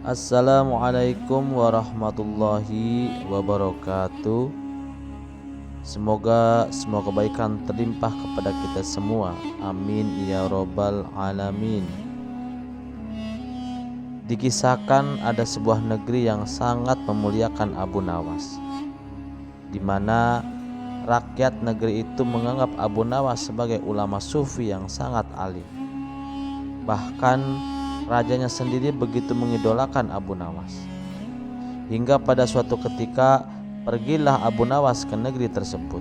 Assalamualaikum warahmatullahi wabarakatuh. Semoga semua kebaikan terlimpah kepada kita semua. Amin ya robbal alamin. Dikisahkan ada sebuah negeri yang sangat memuliakan Abu Nawas, di mana rakyat negeri itu menganggap Abu Nawas sebagai ulama sufi yang sangat alim. Bahkan rajanya sendiri begitu mengidolakan Abu Nawas, hingga pada suatu ketika pergilah Abu Nawas ke negeri tersebut.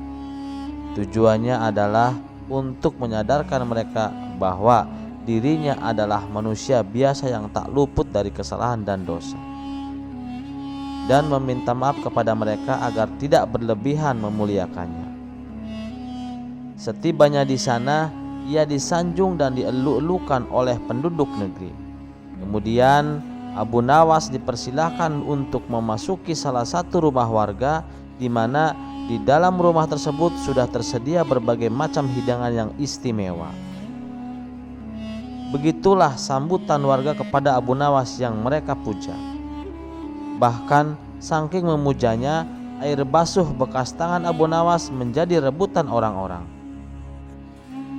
Tujuannya adalah untuk menyadarkan mereka bahwa dirinya adalah manusia biasa yang tak luput dari kesalahan dan dosa, dan meminta maaf kepada mereka agar tidak berlebihan memuliakannya. Setibanya di sana, ia disanjung dan dieluk-elukan oleh penduduk negeri. Kemudian Abu Nawas dipersilahkan untuk memasuki salah satu rumah warga, di mana di dalam rumah tersebut sudah tersedia berbagai macam hidangan yang istimewa. Begitulah sambutan warga kepada Abu Nawas yang mereka puja. Bahkan saking memujanya, air basuh bekas tangan Abu Nawas menjadi rebutan orang-orang.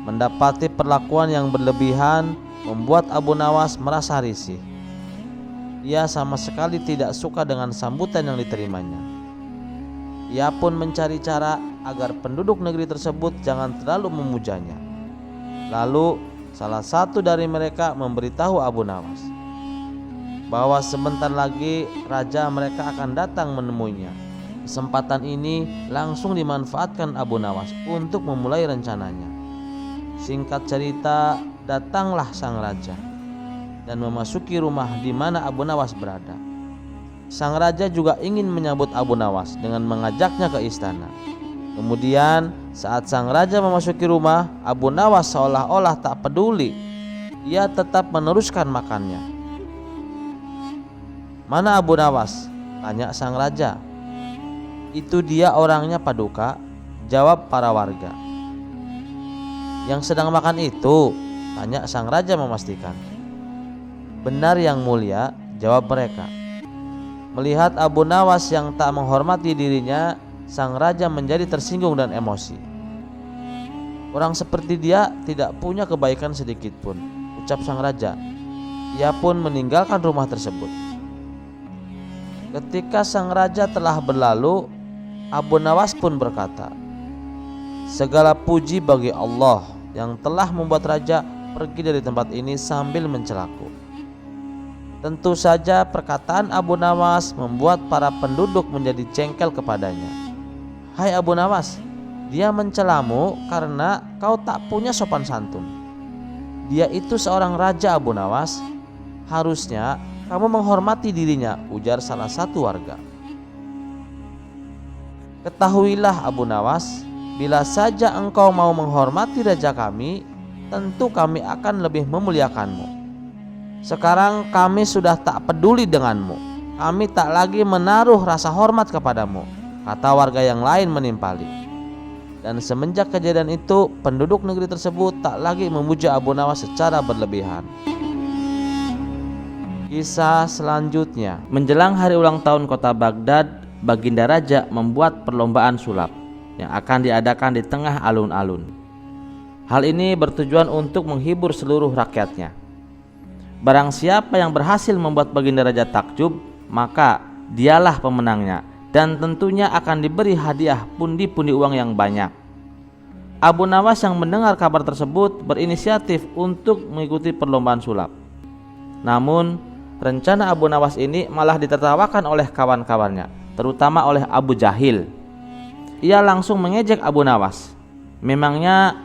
Mendapati perlakuan yang berlebihan membuat Abu Nawas merasa risih. Ia sama sekali tidak suka dengan sambutan yang diterimanya. Ia pun mencari cara agar penduduk negeri tersebut jangan terlalu memujanya. Lalu salah satu dari mereka memberitahu Abu Nawas bahwa sebentar lagi raja mereka akan datang menemuinya. Kesempatan ini langsung dimanfaatkan Abu Nawas untuk memulai rencananya. Singkat cerita, datanglah sang raja dan memasuki rumah di mana Abu Nawas berada. Sang raja juga ingin menyambut Abu Nawas dengan mengajaknya ke istana. Kemudian saat sang raja memasuki rumah, Abu Nawas seolah-olah tak peduli. Ia tetap meneruskan makannya. "Mana Abu Nawas?" tanya sang raja. "Itu dia orangnya Paduka," jawab para warga. "Yang sedang makan itu?" tanya sang raja memastikan. "Benar yang mulia," jawab mereka. Melihat Abu Nawas yang tak menghormati dirinya, sang raja menjadi tersinggung dan emosi. "Orang seperti dia tidak punya kebaikan sedikit pun," ucap sang raja. Ia pun meninggalkan rumah tersebut. Ketika sang raja telah berlalu, Abu Nawas pun berkata, "Segala puji bagi Allah yang telah membuat raja pergi dari tempat ini sambil mencelaku." Tentu saja perkataan Abu Nawas membuat para penduduk menjadi jengkel kepadanya. "Hai Abu Nawas, dia mencelamu karena kau tak punya sopan santun. Dia itu seorang raja Abu Nawas. Harusnya kamu menghormati dirinya," ujar salah satu warga. "Ketahuilah Abu Nawas, bila saja engkau mau menghormati raja kami, tentu kami akan lebih memuliakanmu. Sekarang kami sudah tak peduli denganmu. Kami tak lagi menaruh rasa hormat kepadamu," kata warga yang lain menimpali. Dan semenjak kejadian itu, penduduk negeri tersebut tak lagi memuja Abu Nawas secara berlebihan. Kisah selanjutnya, menjelang hari ulang tahun kota Baghdad, Baginda Raja membuat perlombaan sulap yang akan diadakan di tengah alun-alun. Hal ini bertujuan untuk menghibur seluruh rakyatnya. Barang siapa yang berhasil membuat Baginda Raja takjub, maka dialah pemenangnya, dan tentunya akan diberi hadiah pundi-pundi uang yang banyak. Abu Nawas yang mendengar kabar tersebut berinisiatif untuk mengikuti perlombaan sulap. Namun rencana Abu Nawas ini malah ditertawakan oleh kawan-kawannya, terutama oleh Abu Jahil. Ia langsung mengejek Abu Nawas. "Memangnya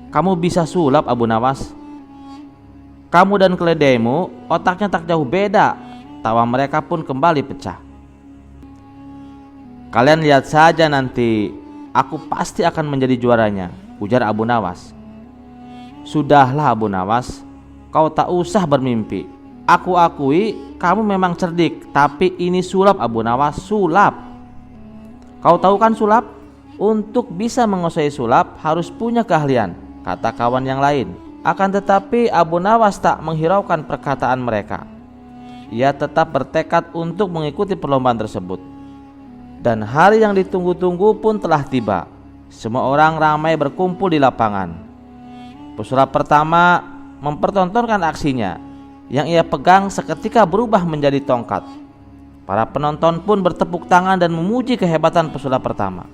kamu bisa sulap, Abu Nawas? Kamu dan keledaimu otaknya tak jauh beda." Tawa mereka pun kembali pecah. "Kalian lihat saja nanti, aku pasti akan menjadi juaranya," ujar Abu Nawas. "Sudahlah Abu Nawas, kau tak usah bermimpi. Aku akui kamu memang cerdik, tapi ini sulap Abu Nawas, sulap. Kau tahu kan sulap? Untuk bisa menguasai sulap harus punya keahlian," kata kawan yang lain. Akan tetapi Abu Nawas tak menghiraukan perkataan mereka. ia tetap bertekad untuk mengikuti perlombaan tersebut. Dan hari yang ditunggu-tunggu pun telah tiba. Semua orang ramai berkumpul di lapangan. Pesulap pertama mempertontonkan aksinya. Yang ia pegang seketika berubah menjadi tongkat. Para penonton pun bertepuk tangan dan memuji kehebatan pesulap pertama.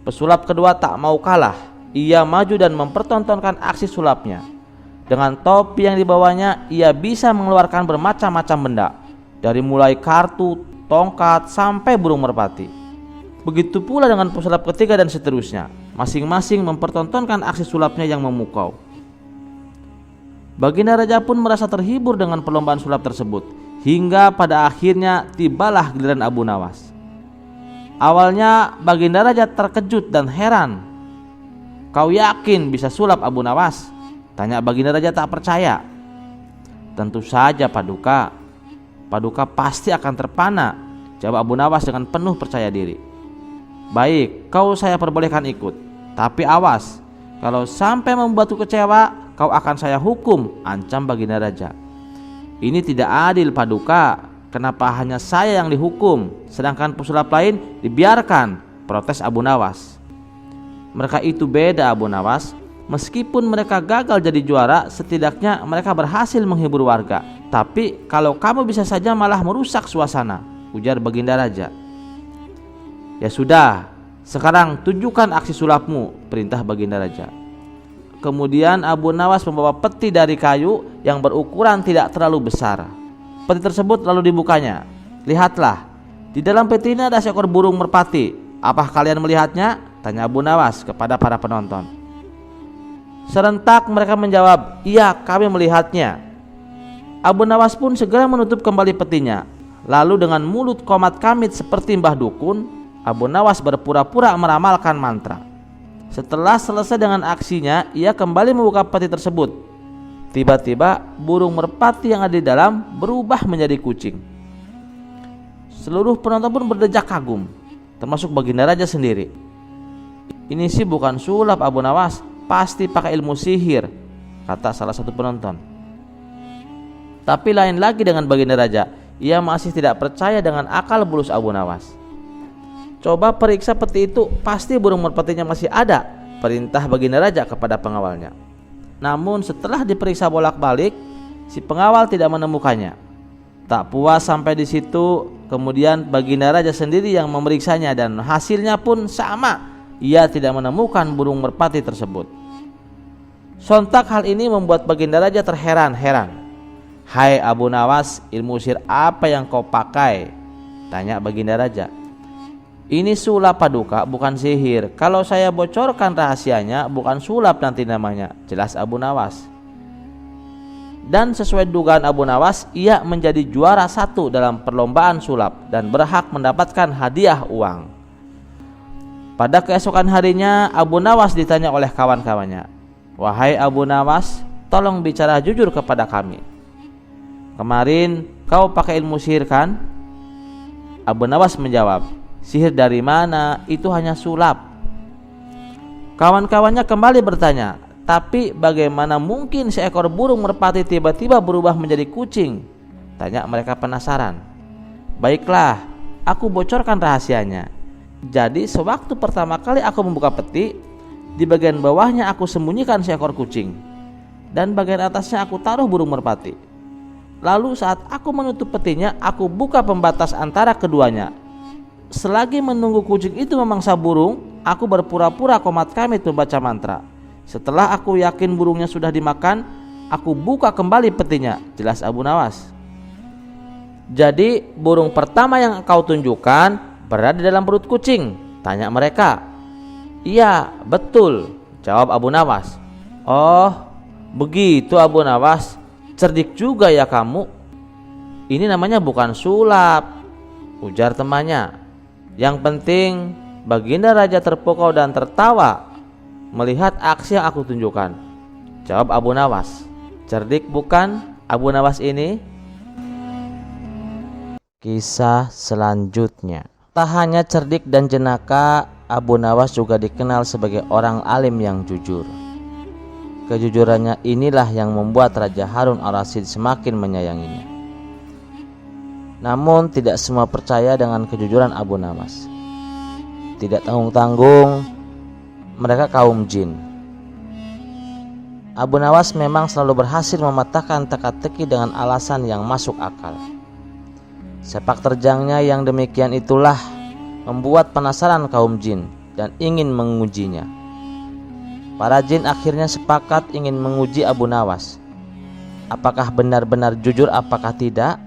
Pesulap kedua tak mau kalah. Ia maju dan mempertontonkan aksi sulapnya. Dengan topi yang dibawanya, ia bisa mengeluarkan bermacam-macam benda, dari mulai kartu, tongkat, sampai burung merpati. Begitu pula dengan pesulap ketiga dan seterusnya. Masing-masing mempertontonkan aksi sulapnya yang memukau. Baginda Raja pun merasa terhibur dengan perlombaan sulap tersebut, hingga pada akhirnya tibalah giliran Abu Nawas. Awalnya Baginda Raja terkejut dan heran. "Kau yakin bisa sulap, Abu Nawas?" tanya Baginda Raja tak percaya. "Tentu saja, Paduka. Paduka pasti akan terpana," jawab Abu Nawas dengan penuh percaya diri. "Baik, kau saya perbolehkan ikut. Tapi awas, kalau sampai membuatku kecewa, kau akan saya hukum," ancam Baginda Raja. "Ini tidak adil, Paduka. Kenapa hanya saya yang dihukum, sedangkan pesulap lain dibiarkan?" protes Abu Nawas. "Mereka itu beda, Abu Nawas. Meskipun mereka gagal jadi juara, setidaknya mereka berhasil menghibur warga. Tapi kalau kamu bisa saja malah merusak suasana," ujar Baginda Raja. "Ya sudah, sekarang tunjukkan aksi sulapmu," perintah Baginda Raja. Kemudian Abu Nawas membawa peti dari kayu yang berukuran tidak terlalu besar. Peti tersebut lalu dibukanya. "Lihatlah, di dalam peti ini ada seekor burung merpati. Apa kalian melihatnya?" tanya Abu Nawas kepada para penonton. Serentak mereka menjawab, "Iya, kami melihatnya." Abu Nawas pun segera menutup kembali petinya. Lalu dengan mulut komat kamit seperti mbah dukun, Abu Nawas berpura-pura meramalkan mantra. Setelah selesai dengan aksinya, ia kembali membuka peti tersebut. Tiba-tiba burung merpati yang ada di dalam berubah menjadi kucing. Seluruh penonton pun berdejak kagum, termasuk Baginda Raja sendiri. "Ini sih bukan sulap, Abu Nawas, pasti pakai ilmu sihir," kata salah satu penonton. Tapi lain lagi dengan Baginda Raja, ia masih tidak percaya dengan akal bulus Abu Nawas. "Coba periksa peti itu, pasti burung merpatinya masih ada," perintah Baginda Raja kepada pengawalnya. Namun setelah diperiksa bolak-balik, si pengawal tidak menemukannya. Tak puas sampai di situ, kemudian Baginda Raja sendiri yang memeriksanya dan hasilnya pun sama. Ia tidak menemukan burung merpati tersebut. Sontak hal ini membuat Baginda Raja terheran-heran. "Hai Abu Nawas, ilmu sihir apa yang kau pakai?" tanya Baginda Raja. "Ini sulap, Paduka, bukan sihir. Kalau saya bocorkan rahasianya, bukan sulap nanti namanya," jelas Abu Nawas. Dan sesuai dugaan Abu Nawas, ia menjadi juara 1 dalam perlombaan sulap dan berhak mendapatkan hadiah uang. Pada keesokan harinya, Abu Nawas ditanya oleh kawan-kawannya, "Wahai Abu Nawas, tolong bicara jujur kepada kami. Kemarin kau pakai ilmu sihir kan?" Abu Nawas menjawab, "Sihir dari mana? Itu hanya sulap." Kawan-kawannya kembali bertanya, "Tapi bagaimana mungkin seekor burung merpati tiba-tiba berubah menjadi kucing?" tanya mereka penasaran. "Baiklah, aku bocorkan rahasianya. Jadi sewaktu pertama kali aku membuka peti, di bagian bawahnya aku sembunyikan seekor kucing, dan bagian atasnya aku taruh burung merpati. Lalu saat aku menutup petinya, aku buka pembatas antara keduanya. Selagi menunggu kucing itu memangsa burung, aku berpura-pura komat kamit membaca mantra. Setelah aku yakin burungnya sudah dimakan, aku buka kembali petinya," jelas Abu Nawas. "Jadi burung pertama yang kau tunjukkan berada di dalam perut kucing?" tanya mereka. "Iya, betul," jawab Abu Nawas. "Oh, begitu Abu Nawas. Cerdik juga ya kamu. Ini namanya bukan sulap," ujar temannya. "Yang penting Baginda Raja terpukau dan tertawa melihat aksi yang aku tunjukkan," jawab Abu Nawas. Cerdik bukan Abu Nawas ini? Kisah selanjutnya. Tak hanya cerdik dan jenaka, Abu Nawas juga dikenal sebagai orang alim yang jujur. Kejujurannya inilah yang membuat Raja Harun al-Rasyid semakin menyayanginya. Namun tidak semua percaya dengan kejujuran Abu Nawas. Tidak tanggung-tanggung, mereka kaum jin. Abu Nawas memang selalu berhasil mematahkan teka-teki dengan alasan yang masuk akal. Sepak terjangnya yang demikian itulah membuat penasaran kaum jin dan ingin mengujinya. Para jin akhirnya sepakat ingin menguji Abu Nawas. Apakah benar-benar jujur, apakah tidak?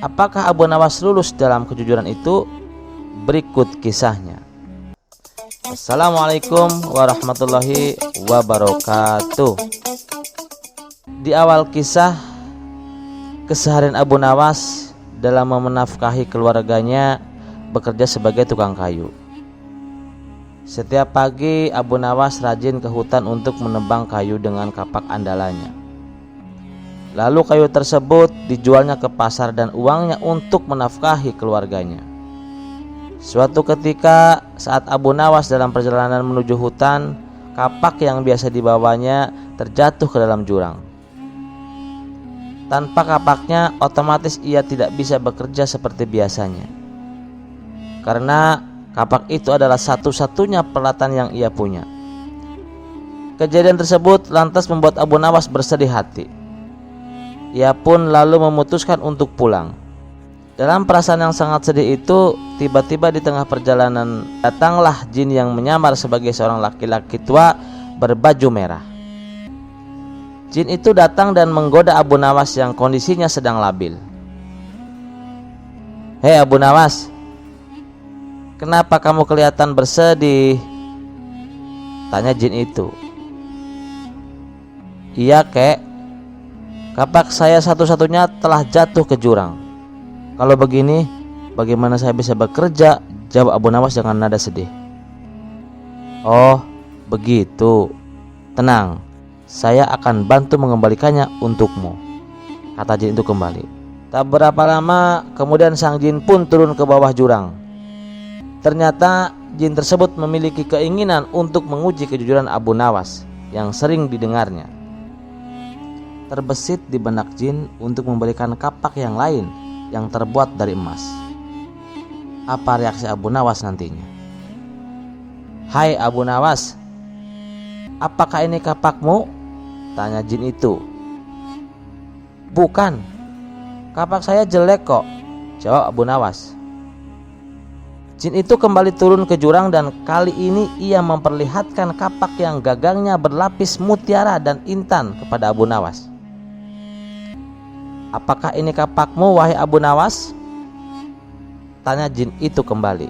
Apakah Abu Nawas lulus dalam kejujuran itu? Berikut kisahnya. Assalamualaikum warahmatullahi wabarakatuh. Di awal kisah, keseharian Abu Nawas dalam menafkahi keluarganya bekerja sebagai tukang kayu. Setiap pagi Abu Nawas rajin ke hutan untuk menebang kayu dengan kapak andalannya. Lalu kayu tersebut dijualnya ke pasar dan uangnya untuk menafkahi keluarganya. Suatu ketika saat Abu Nawas dalam perjalanan menuju hutan, kapak yang biasa dibawanya terjatuh ke dalam jurang. Tanpa kapaknya, otomatis ia tidak bisa bekerja seperti biasanya. Karena kapak itu adalah satu-satunya peralatan yang ia punya. Kejadian tersebut lantas membuat Abu Nawas bersedih hati. Ia pun lalu memutuskan untuk pulang. Dalam perasaan yang sangat sedih itu, tiba-tiba di tengah perjalanan datanglah jin yang menyamar sebagai seorang laki-laki tua berbaju merah. Jin itu datang dan menggoda Abu Nawas yang kondisinya sedang labil. "Hei Abu Nawas, kenapa kamu kelihatan bersedih?" tanya jin itu. "Iya kek, kapak saya satu-satunya telah jatuh ke jurang. Kalau begini, bagaimana saya bisa bekerja?" jawab Abu Nawas dengan nada sedih. "Oh, begitu. Tenang, saya akan bantu mengembalikannya untukmu," kata jin itu kembali. Tak berapa lama kemudian sang jin pun turun ke bawah jurang. Ternyata jin tersebut memiliki keinginan untuk menguji kejujuran Abu Nawas yang sering didengarnya. Terbesit di benak jin untuk memberikan kapak yang lain yang terbuat dari emas. Apa reaksi Abu Nawas nantinya? "Hai Abu Nawas, apakah ini kapakmu?" tanya jin itu. "Bukan, kapak saya jelek kok," jawab Abu Nawas. Jin itu kembali turun ke jurang dan kali ini ia memperlihatkan kapak yang gagangnya berlapis mutiara dan intan kepada Abu Nawas. "Apakah ini kapakmu, wahai Abu Nawas?" tanya jin itu kembali.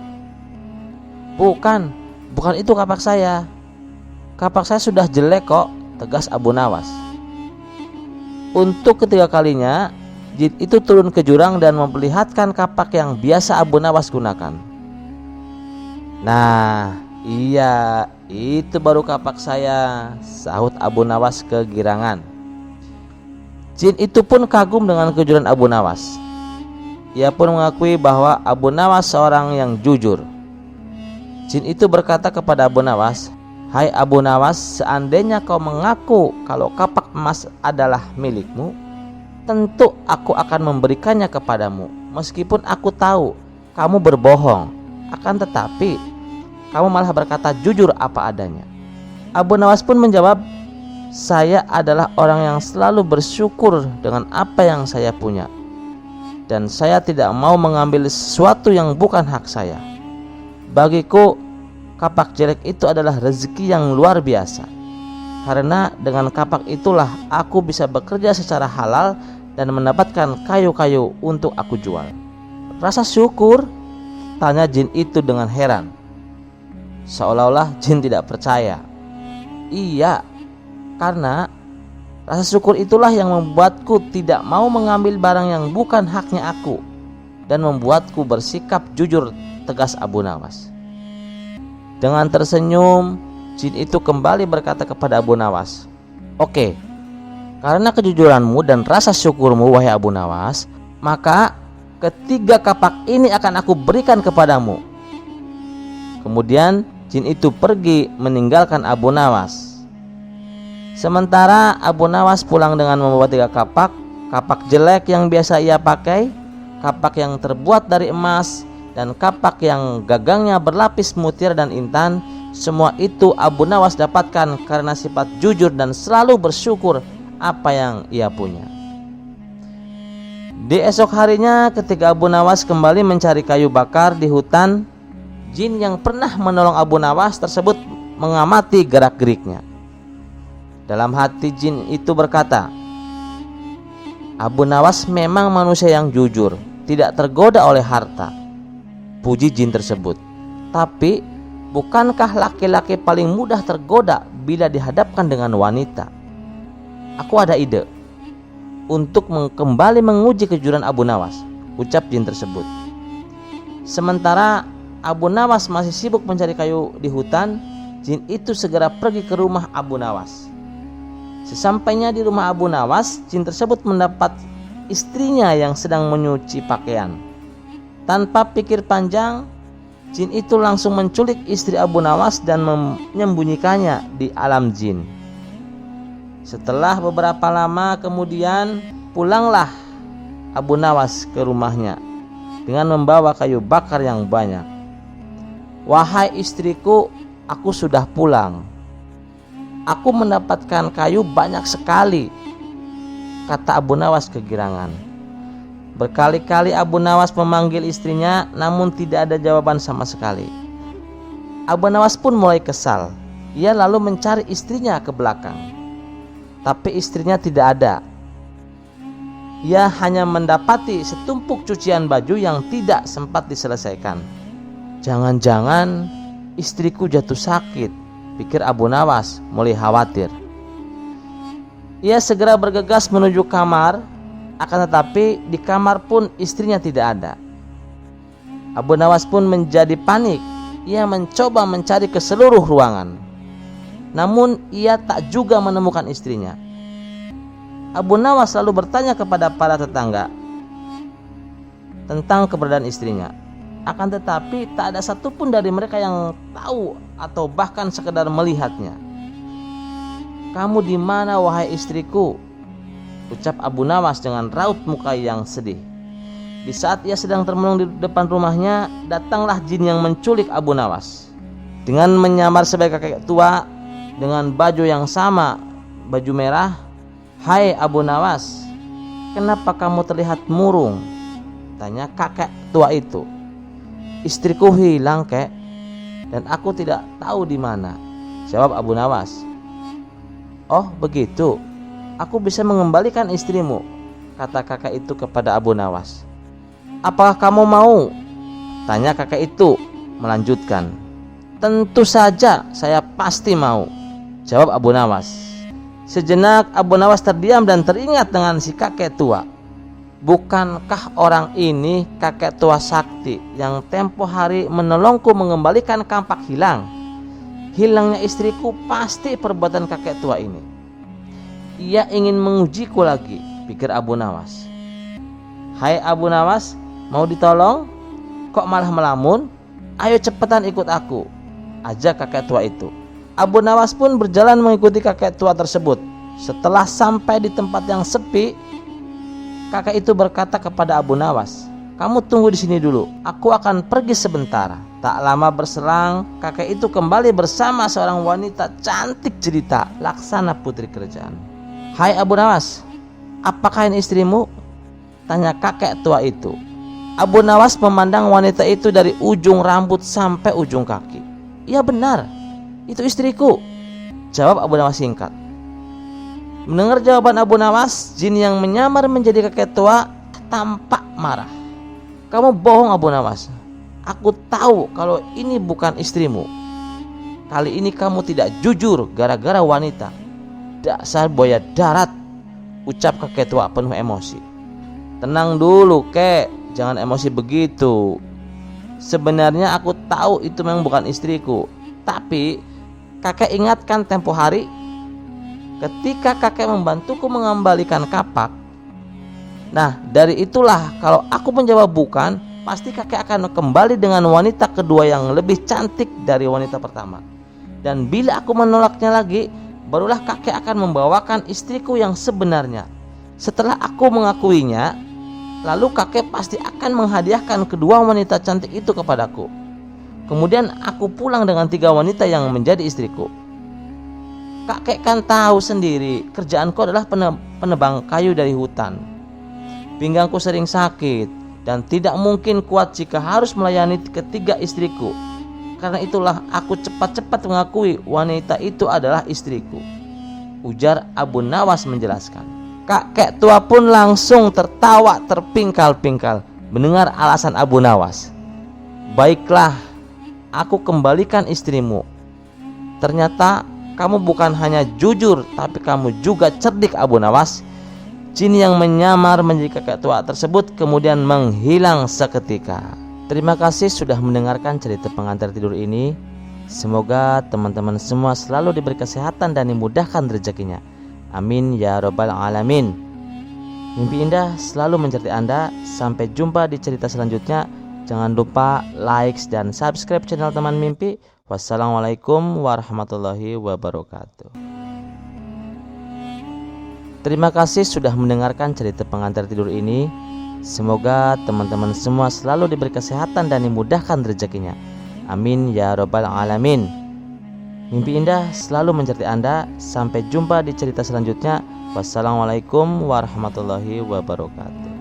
Bukan itu kapak saya. Kapak saya sudah jelek kok," tegas Abu Nawas. Untuk ketiga kalinya, jin itu turun ke jurang dan memperlihatkan kapak yang biasa Abu Nawas gunakan. "Nah, iya, itu baru kapak saya," sahut Abu Nawas kegirangan. Jin itu pun kagum dengan kejujuran Abu Nawas. Ia pun mengakui bahwa Abu Nawas seorang yang jujur. Jin itu berkata kepada Abu Nawas, "Hai Abu Nawas, seandainya kau mengaku kalau kapak emas adalah milikmu, tentu aku akan memberikannya kepadamu. Meskipun aku tahu kamu berbohong, akan tetapi kamu malah berkata jujur apa adanya." Abu Nawas pun menjawab, "Saya adalah orang yang selalu bersyukur dengan apa yang saya punya, dan saya tidak mau mengambil sesuatu yang bukan hak saya. Bagiku, kapak jelek itu adalah rezeki yang luar biasa, karena dengan kapak itulah aku bisa bekerja secara halal dan mendapatkan kayu-kayu untuk aku jual." "Rasa syukur?" tanya jin itu dengan heran, seolah-olah jin tidak percaya. "Iya, karena rasa syukur itulah yang membuatku tidak mau mengambil barang yang bukan haknya aku dan membuatku bersikap jujur," tegas Abu Nawas. Dengan tersenyum, jin itu kembali berkata kepada Abu Nawas, "Oke, karena kejujuranmu dan rasa syukurmu, wahai Abu Nawas, maka ketiga kapak ini akan aku berikan kepadamu." Kemudian jin itu pergi meninggalkan Abu Nawas. Sementara Abu Nawas pulang dengan membawa 3 kapak jelek yang biasa ia pakai, kapak yang terbuat dari emas, dan kapak yang gagangnya berlapis mutiara dan intan. Semua itu Abu Nawas dapatkan karena sifat jujur dan selalu bersyukur apa yang ia punya. Di esok harinya, ketika Abu Nawas kembali mencari kayu bakar di hutan, jin yang pernah menolong Abu Nawas tersebut mengamati gerak-geriknya. Dalam hati jin itu berkata, Abu Nawas memang manusia yang jujur, tidak tergoda oleh harta. Puji jin tersebut. Tapi bukankah laki-laki paling mudah tergoda bila dihadapkan dengan wanita? Aku ada ide untuk kembali menguji kejujuran Abu Nawas, ucap jin tersebut. Sementara Abu Nawas masih sibuk mencari kayu di hutan, jin itu segera pergi ke rumah Abu Nawas. Sesampainya di rumah Abu Nawas, jin tersebut mendapat istrinya yang sedang menyuci pakaian. Tanpa pikir panjang, jin itu langsung menculik istri Abu Nawas dan menyembunyikannya di alam jin. Setelah beberapa lama kemudian, pulanglah Abu Nawas ke rumahnya dengan membawa kayu bakar yang banyak. Wahai istriku, aku sudah pulang. Aku mendapatkan kayu banyak sekali, kata Abu Nawas kegirangan. Berkali-kali Abu Nawas memanggil istrinya, namun tidak ada jawaban sama sekali. Abu Nawas pun mulai kesal. Ia lalu mencari istrinya ke belakang, tapi istrinya tidak ada. Ia hanya mendapati setumpuk cucian baju yang tidak sempat diselesaikan. Jangan-jangan istriku jatuh sakit, pikir Abu Nawas mulai khawatir. Ia segera bergegas menuju kamar, akan tetapi di kamar pun istrinya tidak ada. Abu Nawas pun menjadi panik. Ia mencoba mencari ke seluruh ruangan, namun ia tak juga menemukan istrinya. Abu Nawas lalu bertanya kepada para tetangga tentang keberadaan istrinya. Akan tetapi tak ada satupun dari mereka yang tahu atau bahkan sekedar melihatnya. Kamu di mana wahai istriku? Ucap Abu Nawas dengan raut muka yang sedih. Di saat ia sedang termenung di depan rumahnya, datanglah jin yang menculik Abu Nawas. Dengan menyamar sebagai kakek tua dengan baju yang sama, baju merah. Hai Abu Nawas, kenapa kamu terlihat murung? Tanya kakek tua itu. Istriku hilang, kek, dan aku tidak tahu di mana, jawab Abu Nawas. Oh begitu, aku bisa mengembalikan istrimu, kata kakek itu kepada Abu Nawas. Apakah kamu mau? Tanya kakek itu melanjutkan. Tentu saja, saya pasti mau, jawab Abu Nawas. Sejenak Abu Nawas terdiam dan teringat dengan si kakek tua. Bukankah orang ini kakek tua sakti yang tempo hari menolongku mengembalikan kampak hilang? Hilangnya istriku pasti perbuatan kakek tua ini. Ia ingin mengujiku lagi, pikir Abu Nawas. Hai Abu Nawas, mau ditolong? Kok malah melamun? Ayo cepetan ikut aku, ajak kakek tua itu. Abu Nawas pun berjalan mengikuti kakek tua tersebut. Setelah sampai di tempat yang sepi, kakek itu berkata kepada Abu Nawas, kamu tunggu di sini dulu, aku akan pergi sebentar. Tak lama berselang, kakek itu kembali bersama seorang wanita cantik jelita, laksana putri kerajaan. Hai Abu Nawas, apakah ini istrimu? Tanya kakek tua itu. Abu Nawas memandang wanita itu dari ujung rambut sampai ujung kaki. Iya benar, itu istriku, jawab Abu Nawas singkat. Mendengar jawaban Abu Nawas, jin yang menyamar menjadi kakek tua tampak marah. Kamu bohong Abu Nawas. Aku tahu kalau ini bukan istrimu. Kali ini kamu tidak jujur gara-gara wanita. Dasar buaya darat, ucap kakek tua penuh emosi. Tenang dulu kek, jangan emosi begitu. Sebenarnya aku tahu itu memang bukan istriku. Tapi kakek ingatkan tempo hari ketika kakek membantuku mengembalikan kapak. Nah, dari itulah kalau aku menjawab bukan, pasti kakek akan kembali dengan wanita kedua yang lebih cantik dari wanita pertama. Dan bila aku menolaknya lagi, barulah kakek akan membawakan istriku yang sebenarnya. Setelah aku mengakuinya, lalu kakek pasti akan menghadiahkan kedua wanita cantik itu kepadaku. Kemudian aku pulang dengan 3 wanita yang menjadi istriku. Kakek kan tahu sendiri kerjaanku adalah penebang kayu dari hutan. Pinggangku sering sakit dan tidak mungkin kuat jika harus melayani ketiga istriku. Karena itulah aku cepat-cepat mengakui wanita itu adalah istriku, ujar Abu Nawas menjelaskan. Kakek tua pun langsung tertawa terpingkal-pingkal mendengar alasan Abu Nawas. Baiklah, aku kembalikan istrimu. Ternyata kamu bukan hanya jujur, tapi kamu juga cerdik, Abu Nawas. Jin yang menyamar menjadi kakek tua tersebut kemudian menghilang seketika. Terima kasih sudah mendengarkan cerita pengantar tidur ini. Semoga teman-teman semua selalu diberi kesehatan dan dimudahkan rezekinya. Amin ya robbal alamin. Mimpi indah selalu menceriti Anda. Sampai jumpa di cerita selanjutnya. Jangan lupa like dan subscribe channel Teman Mimpi. Wassalamualaikum warahmatullahi wabarakatuh. Terima kasih sudah mendengarkan cerita pengantar tidur ini. Semoga teman-teman semua selalu diberi kesehatan dan dimudahkan rezekinya. Amin ya robbal alamin. Mimpi indah selalu menceriti Anda. Sampai jumpa di cerita selanjutnya. Wassalamualaikum warahmatullahi wabarakatuh.